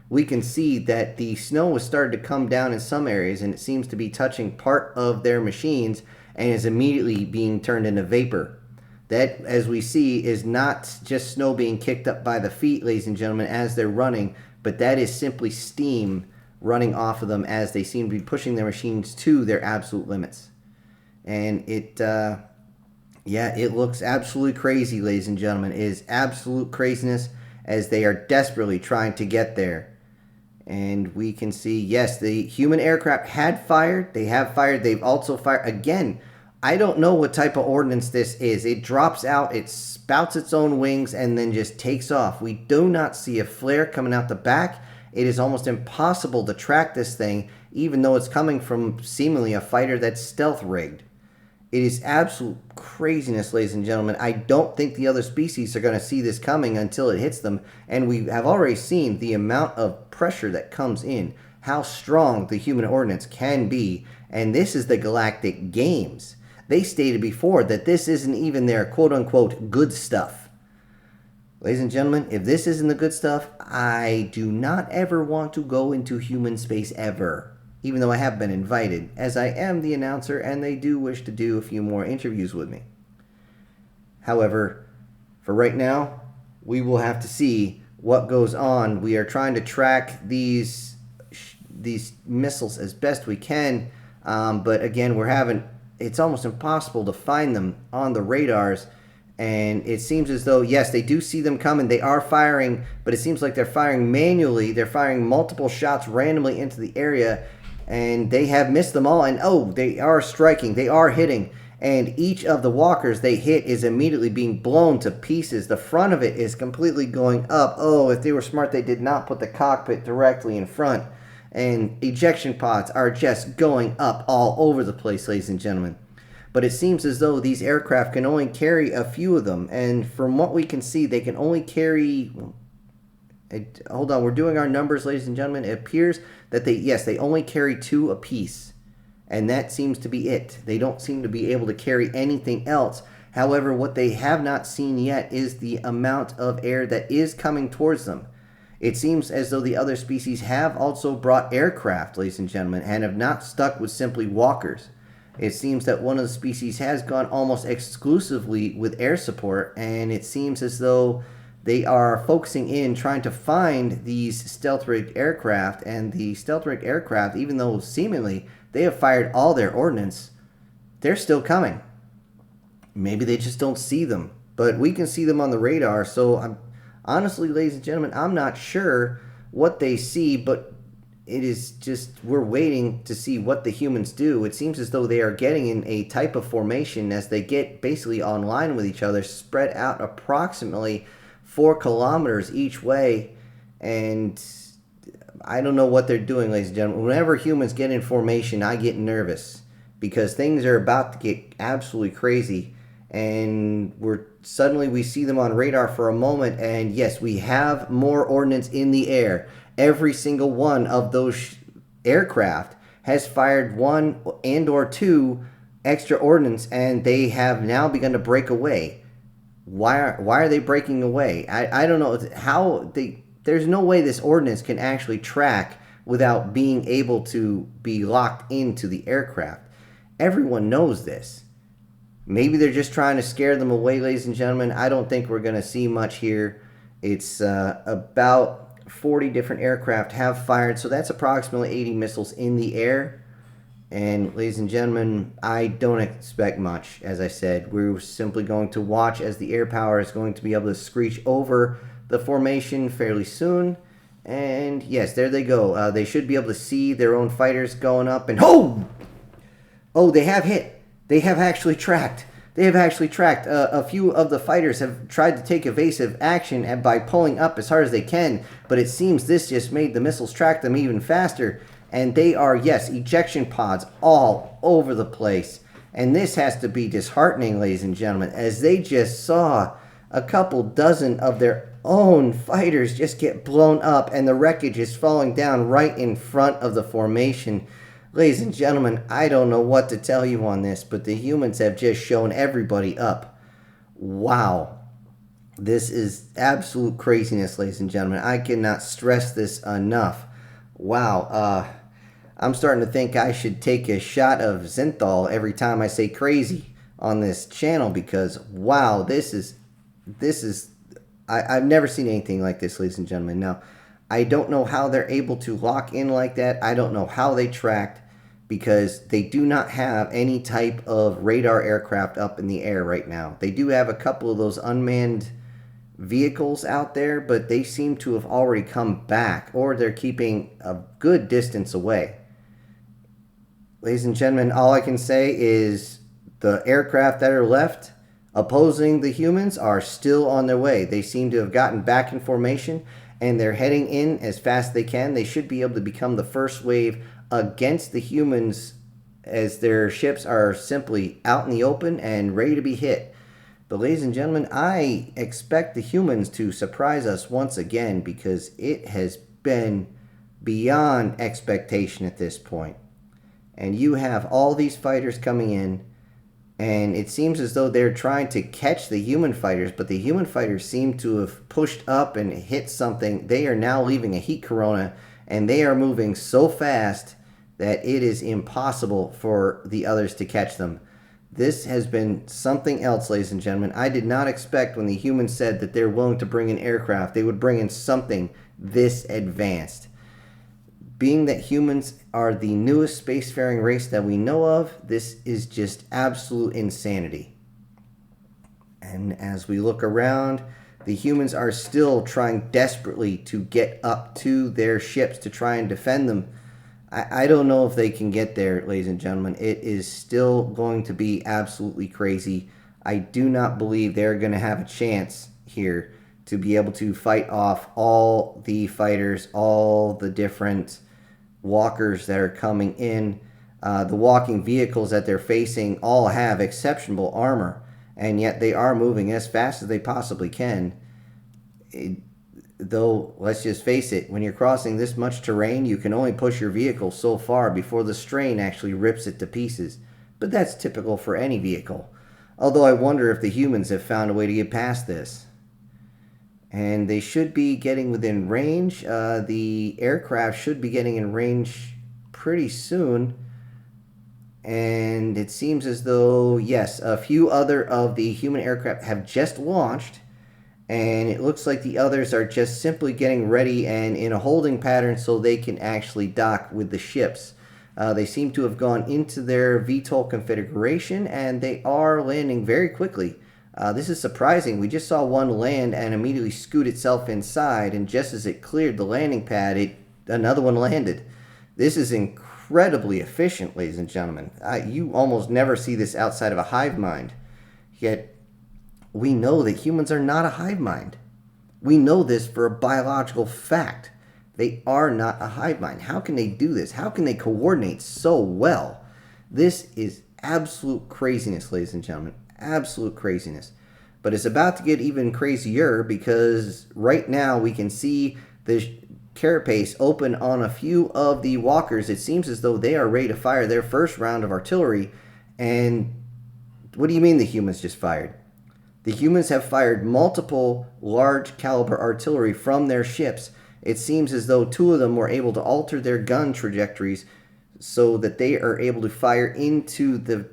We can see that the snow has started to come down in some areas, and it seems to be touching part of their machines and is immediately being turned into vapor. That, as we see, is not just snow being kicked up by the feet, ladies and gentlemen, as they're running, but that is simply steam running off of them as they seem to be pushing their machines to their absolute limits. And it looks absolutely crazy, ladies and gentlemen. It is absolute craziness as they are desperately trying to get there. And we can see, yes, the human aircraft had fired. They have fired. They've also fired. Again, I don't know what type of ordnance this is. It drops out, it spouts its own wings, and then just takes off. We do not see a flare coming out the back. It is almost impossible to track this thing, even though it's coming from seemingly a fighter that's stealth rigged. It is absolute craziness, ladies and gentlemen. I don't think the other species are going to see this coming until it hits them. And we have already seen the amount of pressure that comes in, how strong the human ordnance can be. And this is the Galactic Games. They stated before that this isn't even their quote-unquote good stuff. Ladies and gentlemen, if this isn't the good stuff, I do not ever want to go into human space ever. Even though I have been invited, as I am the announcer and they do wish to do a few more interviews with me. However, for right now, we will have to see what goes on. We are trying to track these missiles as best we can, but again, it's almost impossible to find them on the radars. And it seems as though, yes, they do see them coming. They are firing, but it seems like they're firing manually. They're firing multiple shots randomly into the area, and they have missed them all. And oh, they are striking. They are hitting. And each of the walkers they hit is immediately being blown to pieces. The front of it is completely going up. Oh, if they were smart, they did not put the cockpit directly in front. And ejection pods are just going up all over the place, ladies and gentlemen. But it seems as though these aircraft can only carry a few of them. And from what we can see, they can only carry... Hold on, we're doing our numbers, ladies and gentlemen. It appears that they only carry 2 apiece. And that seems to be it. They don't seem to be able to carry anything else. However, what they have not seen yet is the amount of air that is coming towards them. It seems as though the other species have also brought aircraft, ladies and gentlemen, and have not stuck with simply walkers. It seems that one of the species has gone almost exclusively with air support, and it seems as though they are focusing in trying to find these stealth rigged aircraft, and the stealth rigged aircraft, even though seemingly they have fired all their ordnance, they're still coming. Maybe they just don't see them, but we can see them on the radar. So honestly, ladies and gentlemen, I'm not sure what they see, but it is just, we're waiting to see what the humans do. It seems as though they are getting in a type of formation as they get basically online with each other, spread out approximately 4 kilometers each way. And I don't know what they're doing, ladies and gentlemen. Whenever humans get in formation, I get nervous because things are about to get absolutely crazy. And suddenly we see them on radar for a moment, and yes, we have more ordnance in the air. Every single one of those aircraft has fired 1 and or 2 extra ordnance, and they have now begun to break away. Why are they breaking away? I don't know how there's no way this ordnance can actually track without being able to be locked into the aircraft. Everyone knows this. Maybe they're just trying to scare them away, ladies and gentlemen. I don't think we're going to see much here. It's about 40 different aircraft have fired, so that's approximately 80 missiles in the air. And ladies and gentlemen, I don't expect much. As I said, we're simply going to watch as the air power is going to be able to screech over the formation fairly soon. And yes, there they go. They should be able to see their own fighters going up. And oh, they have hit. They have actually tracked. A few of the fighters have tried to take evasive action by pulling up as hard as they can, but it seems this just made the missiles track them even faster. And they are, yes, ejection pods all over the place. And this has to be disheartening, ladies and gentlemen, as they just saw a couple dozen of their own fighters just get blown up, and the wreckage is falling down right in front of the formation. Ladies and gentlemen, I don't know what to tell you on this, but the humans have just shown everybody up. Wow. This is absolute craziness, ladies and gentlemen. I cannot stress this enough. Wow. I'm starting to think I should take a shot of Zenthal every time I say crazy on this channel, because, wow, this is I've never seen anything like this, ladies and gentlemen. Now, I don't know how they're able to lock in like that. I don't know how they tracked, because they do not have any type of radar aircraft up in the air right now. They do have a couple of those unmanned vehicles out there, but they seem to have already come back, or they're keeping a good distance away. Ladies and gentlemen, all I can say is the aircraft that are left opposing the humans are still on their way. They seem to have gotten back in formation, and they're heading in as fast as they can. They should be able to become the first wave against the humans, as their ships are simply out in the open and ready to be hit. But ladies and gentlemen, I expect the humans to surprise us once again, because it has been beyond expectation at this point. And you have all these fighters coming in, and it seems as though they're trying to catch the human fighters, but the human fighters seem to have pushed up and hit something. They are now leaving a heat corona, and they are moving so fast that it is impossible for the others to catch them. This has been something else, ladies and gentlemen. I did not expect when the humans said that they're willing to bring in aircraft, they would bring in something this advanced. Being that humans are the newest spacefaring race that we know of, this is just absolute insanity. And as we look around, the humans are still trying desperately to get up to their ships to try and defend them. I don't know if they can get there, ladies and gentlemen. It is still going to be absolutely crazy. I do not believe they're going to have a chance here to be able to fight off all the fighters, all the different walkers that are coming in. The walking vehicles that they're facing all have exceptional armor, and yet they are moving as fast as they possibly can. Though, let's just face it, when you're crossing this much terrain, you can only push your vehicle so far before the strain actually rips it to pieces. But that's typical for any vehicle. Although I wonder if the humans have found a way to get past this. And they should be getting within range. The aircraft should be getting in range pretty soon. And it seems as though, yes, a few other of the human aircraft have just launched. And it looks like the others are just simply getting ready and in a holding pattern so they can actually dock with the ships. They seem to have gone into their VTOL configuration, and they are landing very quickly. This is surprising. We just saw one land and immediately scoot itself inside, and just as it cleared the landing pad, another one landed. This is incredibly efficient, ladies and gentlemen. You almost never see this outside of a hive mind. Yet, we know that humans are not a hive mind. We know this for a biological fact. They are not a hive mind. How can they do this? How can they coordinate so well? This is absolute craziness, ladies and gentlemen. Absolute craziness. But it's about to get even crazier because right now we can see the carapace open on a few of the walkers. It seems as though they are ready to fire their first round of artillery. And what do you mean the humans just fired? The humans have fired multiple large caliber artillery from their ships. It seems as though two of them were able to alter their gun trajectories so that they are able to fire into the...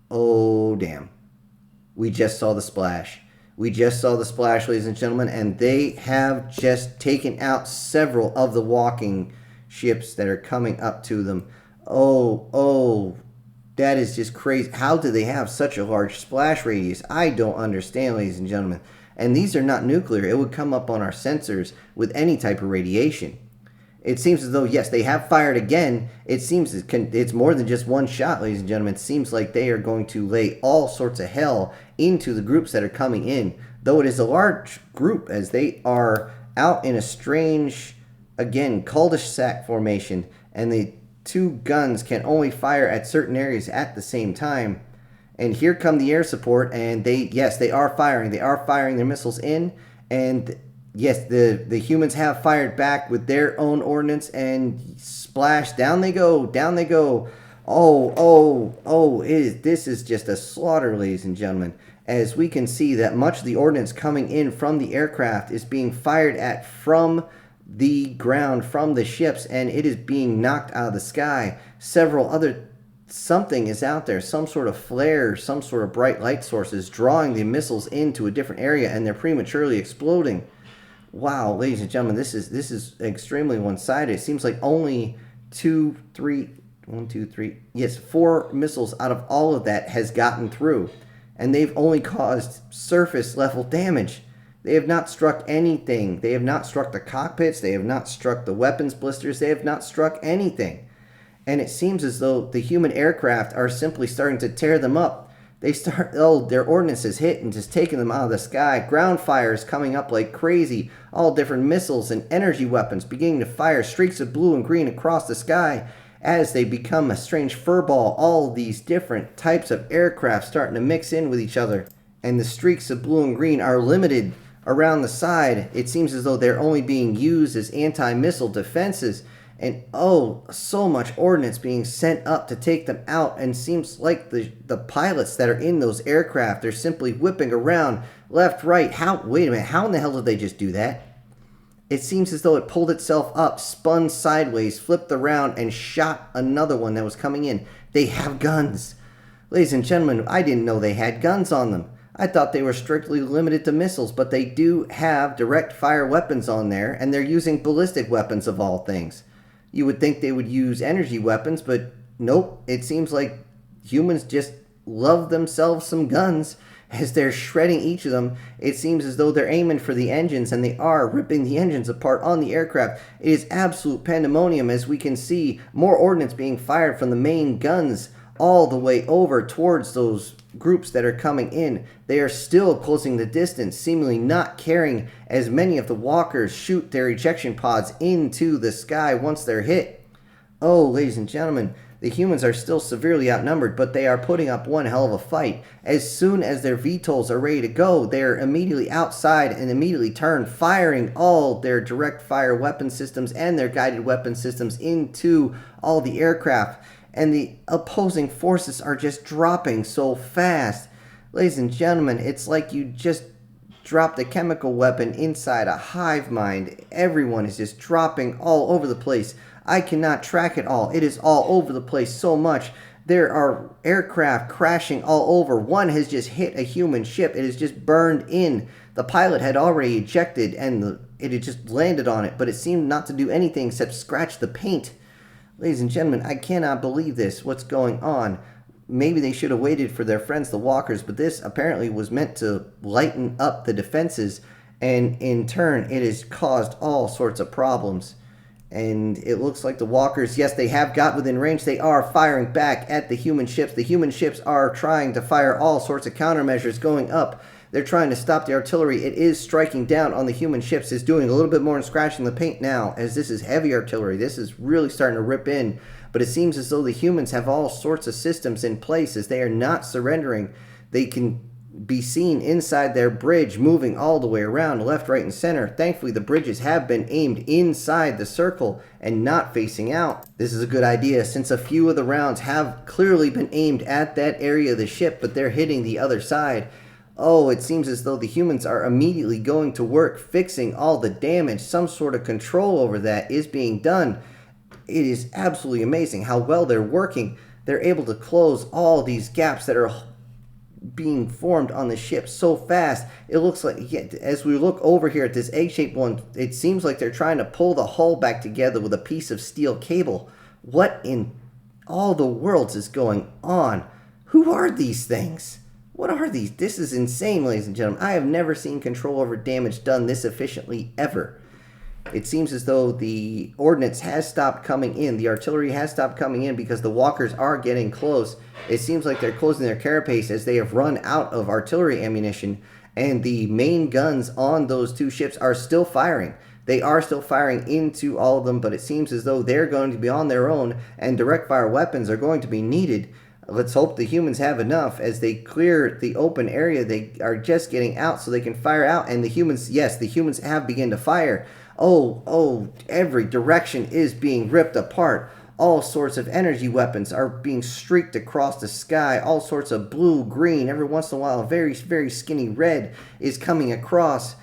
Oh, damn. We just saw the splash. We just saw the splash, ladies and gentlemen, and they have just taken out several of the walking ships that are coming up to them. Oh, that is just crazy. How do they have such a large splash radius? I don't understand, ladies and gentlemen. And these are not nuclear. It would come up on our sensors with any type of radiation. It seems as though, yes, they have fired again. It seems it's more than just one shot, ladies and gentlemen. It seems like they are going to lay all sorts of hell into the groups that are coming in. Though it is a large group, as they are out in a strange, again, cul-de-sac formation. And the two guns can only fire at certain areas at the same time. And here come the air support, and they are firing. They are firing their missiles in, and yes, the humans have fired back with their own ordnance, and splash, down they go, down they go. This is just a slaughter, ladies and gentlemen. As we can see that much of the ordnance coming in from the aircraft is being fired at from the ground, from the ships, and it is being knocked out of the sky. Several other... Something is out there, some sort of flare, some sort of bright light sources drawing the missiles into a different area, and they're prematurely exploding. Wow, ladies and gentlemen, this is extremely one-sided. It seems like only 4 missiles out of all of that has gotten through, and they've only caused surface level damage. They have not struck anything. They have not struck the cockpits. They have not struck the weapons blisters. They have not struck anything. And it seems as though the human aircraft are simply starting to tear them up. Their ordnance is hit and just taking them out of the sky. Ground fires coming up like crazy. All different missiles and energy weapons beginning to fire streaks of blue and green across the sky as they become a strange furball. All these different types of aircraft starting to mix in with each other. And the streaks of blue and green are limited around the side. It seems as though they're only being used as anti-missile defenses. And so much ordnance being sent up to take them out, and seems like the pilots that are in those aircraft are simply whipping around left, right. Wait a minute, how in the hell did they just do that? It seems as though it pulled itself up, spun sideways, flipped around, and shot another one that was coming in. They have guns. Ladies and gentlemen, I didn't know they had guns on them. I thought they were strictly limited to missiles, but they do have direct fire weapons on there, and they're using ballistic weapons of all things. You would think they would use energy weapons, but nope. It seems like humans just love themselves some guns as they're shredding each of them. It seems as though they're aiming for the engines, and they are ripping the engines apart on the aircraft. It is absolute pandemonium, as we can see more ordnance being fired from the main guns all the way over towards those groups that are coming in. They are still closing the distance, seemingly not caring as many of the walkers shoot their ejection pods into the sky once they're hit. Ladies and gentlemen, the humans are still severely outnumbered, but they are putting up one hell of a fight. As soon as their VTOLs are ready to go, they are immediately outside and immediately turn, firing all their direct fire weapon systems and their guided weapon systems into all the aircraft. And the opposing forces are just dropping so fast. Ladies and gentlemen, it's like you just dropped a chemical weapon inside a hive mind. Everyone is just dropping all over the place. I cannot track it all. It is all over the place so much. There are aircraft crashing all over. One has just hit a human ship. It is just burned in. The pilot had already ejected and it had just landed on it, but it seemed not to do anything except scratch the paint. Ladies and gentlemen, I cannot believe this. What's going on? Maybe they should have waited for their friends, the walkers, but this apparently was meant to lighten up the defenses, and in turn, it has caused all sorts of problems. And it looks like the walkers, yes, they have got within range. They are firing back at the human ships. The human ships are trying to fire all sorts of countermeasures going up. They're trying to stop the artillery. It is striking down on the human ships. It's doing a little bit more than scratching the paint now, as this is heavy artillery. This is really starting to rip in. But it seems as though the humans have all sorts of systems in place as they are not surrendering. They can be seen inside their bridge moving all the way around, left, right, and center. Thankfully, the bridges have been aimed inside the circle and not facing out. This is a good idea since a few of the rounds have clearly been aimed at that area of the ship, but they're hitting the other side. Oh, it seems as though the humans are immediately going to work fixing all the damage. Some sort of control over that is being done. It is absolutely amazing how well they're working. They're able to close all these gaps that are being formed on the ship so fast. It looks like, as we look over here at this egg-shaped one, it seems like they're trying to pull the hull back together with a piece of steel cable. What in all the worlds is going on? Who are these things? What are these? This is insane, ladies and gentlemen. I have never seen control over damage done this efficiently ever. It seems as though the Ordnance has stopped coming in. The artillery has stopped coming in because the walkers are getting close. It seems like they're closing their carapace as they have run out of artillery ammunition, and the main guns on those two ships are still firing. They are still firing into all of them, but it seems as though they're going to be on their own, and direct fire weapons are going to be needed. Let's hope the humans have enough. As they clear the open area, they are just getting out so they can fire out, and the humans, yes, the humans have begun to fire. Oh, every direction is being ripped apart. All sorts of energy weapons are being streaked across the sky. All sorts of blue, green, every once in a while a very, very skinny red is coming across.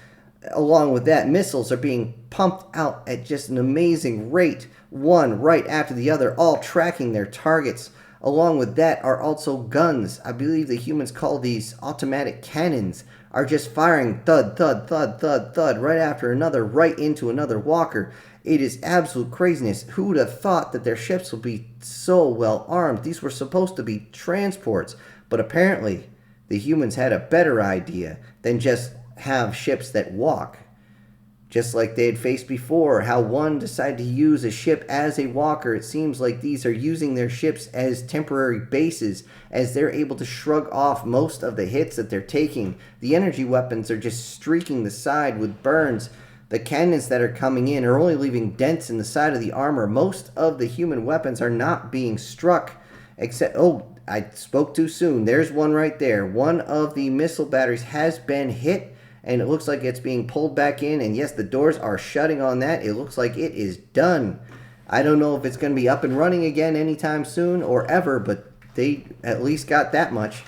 Along with that, missiles are being pumped out at just an amazing rate, one right after the other, all tracking their targets. Along with that are also guns. I believe the humans call these automatic cannons, are just firing thud, thud, thud, thud, thud, right after another, right into another walker. It is absolute craziness. Who would have thought that their ships would be so well armed? These were supposed to be transports, but apparently the humans had a better idea than just have ships that walk. Just like they had faced before, how one decided to use a ship as a walker. It seems like these are using their ships as temporary bases, as they're able to shrug off most of the hits that they're taking. The energy weapons are just streaking the side with burns. The cannons that are coming in are only leaving dents in the side of the armor. Most of the human weapons are not being struck, except, oh, I spoke too soon. There's one right there. One of the missile batteries has been hit, and it looks like it's being pulled back in, and yes, the doors are shutting on that. It looks like it is done. I don't know if it's going to be up and running again anytime soon or ever, but they at least got that much.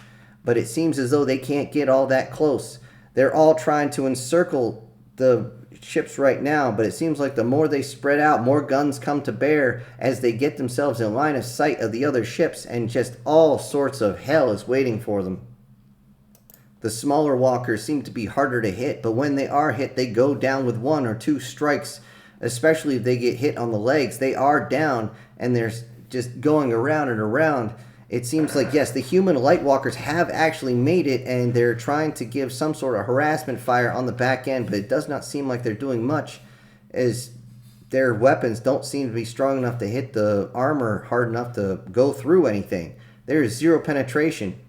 But it seems as though they can't get all that close. They're all trying to encircle the ships right now, but it seems like the more they spread out, more guns come to bear as they get themselves in line of sight of the other ships, and just all sorts of hell is waiting for them. The smaller walkers seem to be harder to hit, but when they are hit, they go down with one or two strikes, especially if they get hit on the legs. They are down, and they're just going around and around. It seems like, yes, the human light walkers have actually made it, and they're trying to give some sort of harassment fire on the back end, but it does not seem like they're doing much, as their weapons don't seem to be strong enough to hit the armor hard enough to go through anything. There is zero penetration.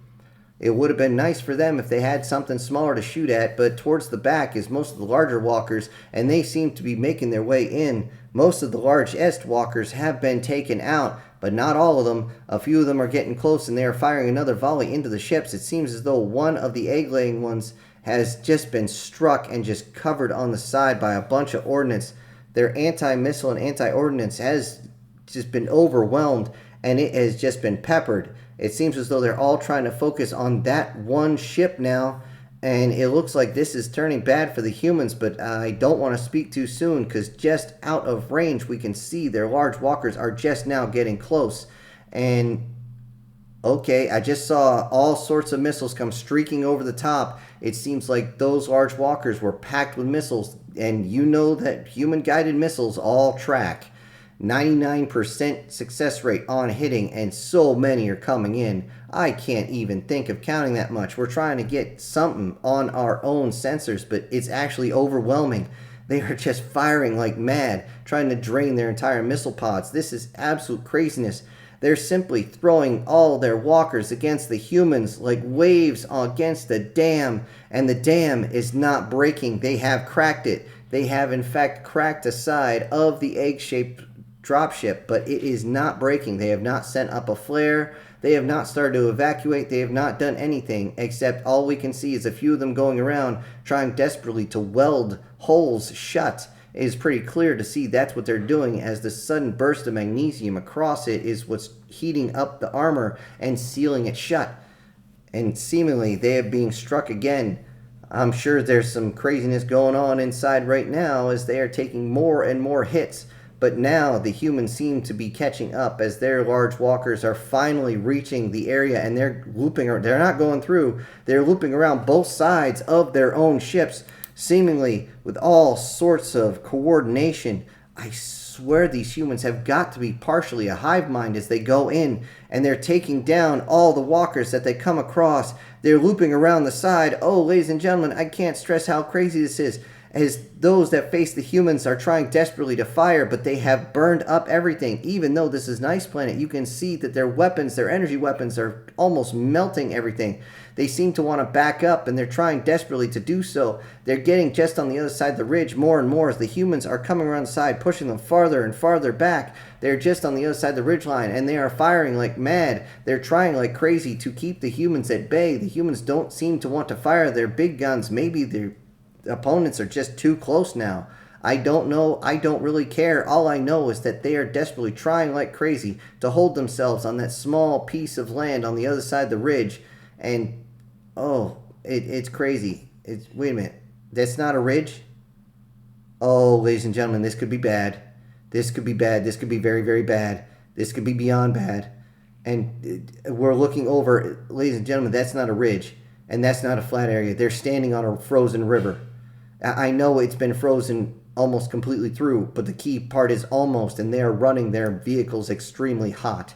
It would have been nice for them if they had something smaller to shoot at, but towards the back is most of the larger walkers, and they seem to be making their way in. Most of the largest walkers have been taken out, but not all of them. A few of them are getting close, and they are firing another volley into the ships. It seems as though one of the egg-laying ones has just been struck and just covered on the side by a bunch of ordnance. Their anti-missile and anti-ordnance has just been overwhelmed, and it has just been peppered. It seems as though they're all trying to focus on that one ship now, And it looks like this is turning bad for the humans, but I don't want to speak too soon because just out of range we can see their large walkers are just now getting close. And okay, I just saw all sorts of missiles come streaking over the top. It seems like those large walkers were packed with missiles, and you know that human-guided missiles all track. 99% success rate on hitting, and so many are coming in. I can't even think of counting that much. We're trying to get something on our own sensors, but it's actually overwhelming. They are just firing like mad, trying to drain their entire missile pods. This is absolute craziness. They're simply throwing all their walkers against the humans like waves against a dam, and the dam is not breaking. They have cracked it. They have, in fact, cracked the side of the egg-shaped dropship, but it is not breaking. They have not sent up a flare. They have not started to evacuate. They have not done anything, except all we can see is a few of them going around trying desperately to weld holes shut. It is pretty clear to see that's what they're doing, as the sudden burst of magnesium across it is what's heating up the armor and sealing it shut. And seemingly they are being struck again. I'm sure there's some craziness going on inside right now as they are taking more and more hits. But now the humans seem to be catching up as their large walkers are finally reaching the area, and they're looping. They're not going through. They're looping around both sides of their own ships, seemingly with all sorts of coordination. I swear these humans have got to be partially a hive mind as they go in, and they're taking down all the walkers that they come across. They're looping around the side. Oh, ladies and gentlemen, I can't stress how crazy this is, as those that face the humans are trying desperately to fire, but they have burned up everything. Even though this is Nice Planet, you can see that their weapons, their energy weapons, are almost melting everything. They seem to want to back up, and they're trying desperately to do so. They're getting just on the other side of the ridge more and more as the humans are coming around the side, pushing them farther and farther back. They're just on the other side of the ridge line, and they are firing like mad. They're trying like crazy to keep the humans at bay. The humans don't seem to want to fire their big guns. Maybe their opponents are just too close now. I don't know. I don't really care. All I know is that they are desperately trying like crazy to hold themselves on that small piece of land on the other side of the ridge. And, oh, it's crazy. Wait a minute. That's not a ridge? Oh, ladies and gentlemen, this could be bad. This could be bad. This could be very, very bad. This could be beyond bad. And we're looking over. Ladies and gentlemen, that's not a ridge. And that's not a flat area. They're standing on a frozen river. I know it's been frozen almost completely through, but the key part is almost, and they are running their vehicles extremely hot.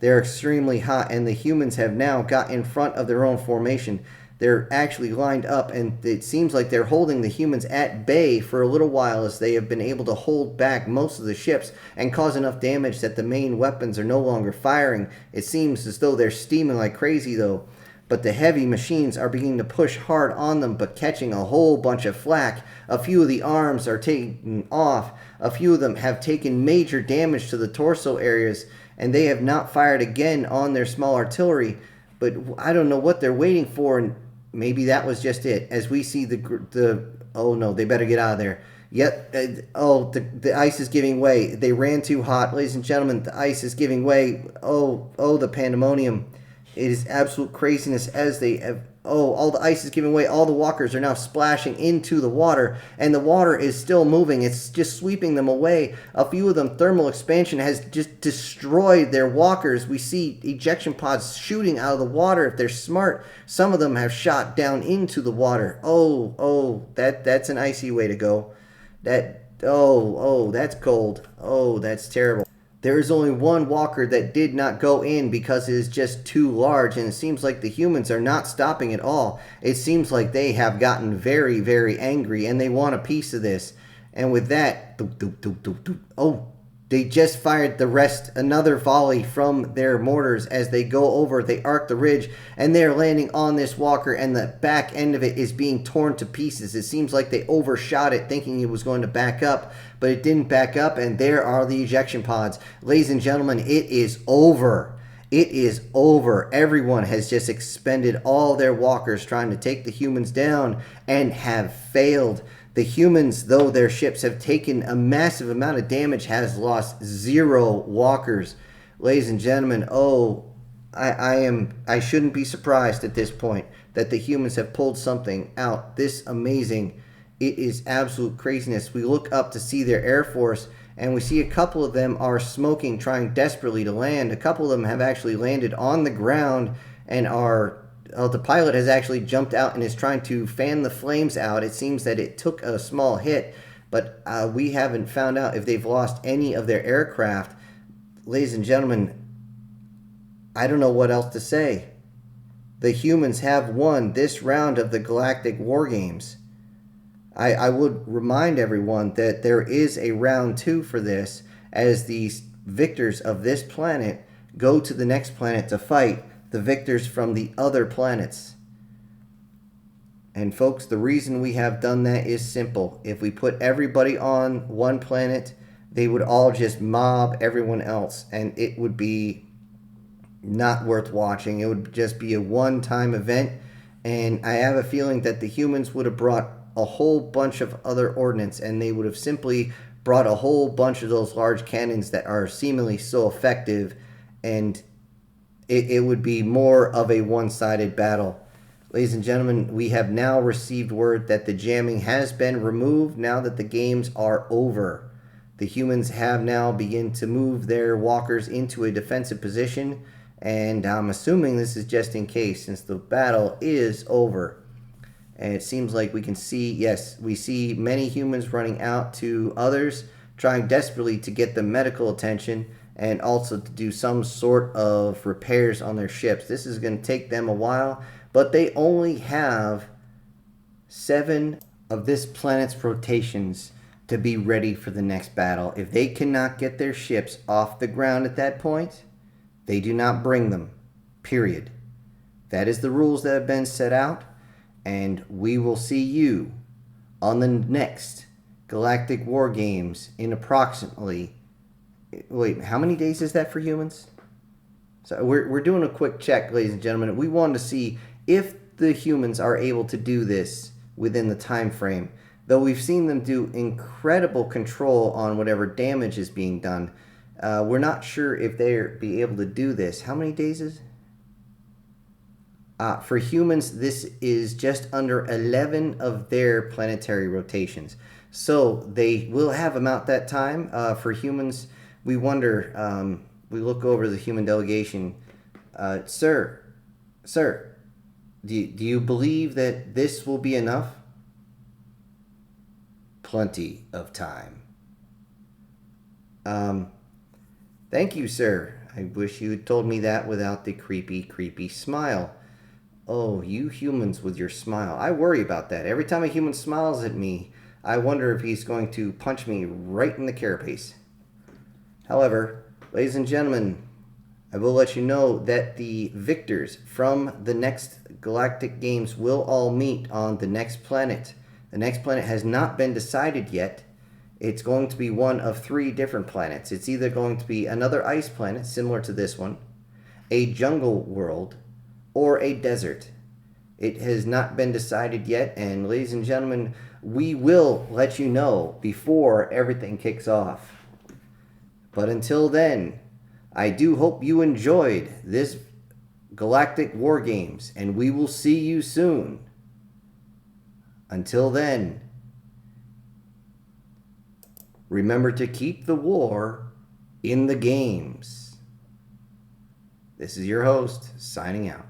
They're extremely hot, and the humans have now got in front of their own formation. They're actually lined up, and it seems like they're holding the humans at bay for a little while as they have been able to hold back most of the ships and cause enough damage that the main weapons are no longer firing. It seems as though they're steaming like crazy, though. But the heavy machines are beginning to push hard on them, but catching a whole bunch of flack. A few of the arms are taking off. A few of them have taken major damage to the torso areas, and they have not fired again on their small artillery. But I don't know what they're waiting for, and maybe that was just it. As we see the oh no, they better get out of there. Yep, the ice is giving way. They ran too hot. Ladies and gentlemen, the ice is giving way. Oh, the pandemonium. It is absolute craziness as they have... Oh, all the ice is giving way. All the walkers are now splashing into the water, and the water is still moving. It's just sweeping them away. A few of them, thermal expansion has just destroyed their walkers. We see ejection pods shooting out of the water if they're smart. Some of them have shot down into the water. That's an icy way to go. That's cold. Oh, that's terrible. There is only one walker that did not go in because it is just too large, and it seems like the humans are not stopping at all. It seems like they have gotten very, very angry, and they want a piece of this. And with that, they just fired another volley from their mortars as they go over. They arc the ridge, and they're landing on this walker, and the back end of it is being torn to pieces. It seems like they overshot it, thinking it was going to back up, but it didn't back up, and there are the ejection pods. Ladies and gentlemen, it is over. It is over. Everyone has just expended all their walkers trying to take the humans down and have failed. The humans, though their ships have taken a massive amount of damage, has lost 0 walkers. Ladies and gentlemen, I shouldn't be surprised at this point. that the humans have pulled something out this amazing. It is absolute craziness. We look up to see their Air Force, and we see a couple of them are smoking, trying desperately to land. A couple of them have actually landed on the ground and are... the pilot has actually jumped out and is trying to fan the flames out. It seems that it took a small hit, but we haven't found out if they've lost any of their aircraft. Ladies and gentlemen, I don't know what else to say. The humans have won this round of the Galactic Wargames. I would remind everyone that there is a round 2 for this, as the victors of this planet go to the next planet to fight the victors from the other planets. And folks, the reason we have done that is simple. If we put everybody on one planet, they would all just mob everyone else, and it would be not worth watching. It would just be a one-time event, and I have a feeling that the humans would have brought a whole bunch of other ordnance, and they would have simply brought a whole bunch of those large cannons that are seemingly so effective, and it would be more of a one-sided battle. Ladies and gentlemen, we have now received word that the jamming has been removed now that the games are over. The humans have now begun to move their walkers into a defensive position, and I'm assuming this is just in case, since the battle is over. And it seems like we can see, yes, we see many humans running out to others, trying desperately to get the medical attention and also to do some sort of repairs on their ships. This is going to take them a while, but they only have 7 of this planet's rotations to be ready for the next battle. If they cannot get their ships off the ground at that point, they do not bring them, period. That is the rules that have been set out, and we will see you on the next Galactic Wargames in approximately... Wait, how many days is that for humans? So we're doing a quick check, ladies and gentlemen. We wanted to see if the humans are able to do this within the time frame. Though we've seen them do incredible control on whatever damage is being done, we're not sure if they'll be able to do this. How many days is it? For humans, this is just under 11 of their planetary rotations. So they will have about that time. For humans, we wonder, we look over the human delegation. Sir, do you believe that this will be enough? Plenty of time. Thank you, sir. I wish you had told me that without the creepy smile. Oh, you humans with your smile. I worry about that. Every time a human smiles at me, I wonder if he's going to punch me right in the carapace. However, ladies and gentlemen, I will let you know that the victors from the next Galactic Games will all meet on the next planet. The next planet has not been decided yet. It's going to be one of 3 different planets. It's either going to be another ice planet similar to this one, a jungle world, or a desert. It has not been decided yet, and ladies and gentlemen, we will let you know before everything kicks off. But until then, I do hope you enjoyed this Galactic Wargames, and we will see you soon. Until then, remember to keep the war in the games. This is your host, signing out.